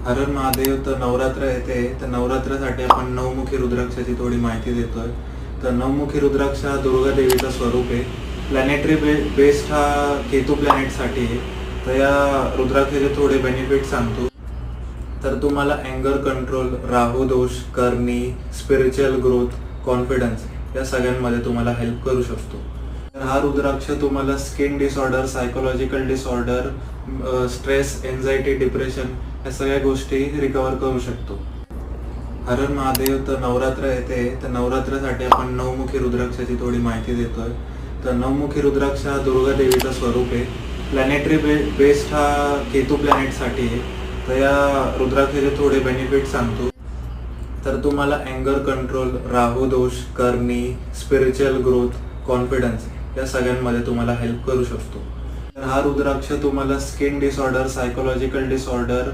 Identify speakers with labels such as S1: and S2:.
S1: हर हर महादेव. तर नवरात्र येते, तर नवरात्रासाठी आपण नवमुखी रुद्राक्षाची थोडी माहिती देतोय. तर नवमुखी रुद्राक्ष हा दुर्गा देवीचा स्वरूप आहे. प्लॅनेटरी बेस्ड हा केतू प्लॅनेटसाठी आहे. तर या रुद्राक्षाचे थोडे बेनिफिट सांगतो. तर तुम्हाला अँगर कंट्रोल, राहू दोष, करणी, स्पिरिच्युअल ग्रोथ, कॉन्फिडन्स या सगळ्यांमध्ये तुम्हाला हेल्प करू शकतो. तर हा रुद्राक्ष तुम्हाला skin disorder, psychological disorder, stress, anxiety, depression या सगळ्या गोष्टी रिकवर करू शकतो. हर हर महादेव. तर नवरात्र येते, तर नवरात्रासाठी आपण नवमुखी रुद्राक्षाची थोडी माहिती देतोय. तर नवमुखी रुद्राक्ष हा दुर्गा देवीचा स्वरूप आहे. प्लॅनेटरी बेस्ड हा केतू प्लॅनेटसाठी आहे. तर या रुद्राक्षाचे थोडे बेनिफिट सांगतो. तर तुम्हाला अँगर कंट्रोल, राहू दोष, करणी, स्पिरिच्युअल ग्रोथ, कॉन्फिडन्स या सगळ्यांमध्ये तुम्हाला हेल्प करू शकतो. तर हा रुद्राक्ष तुम्हाला स्किन डिसऑर्डर, सायकोलॉजिकल डिसऑर्डर,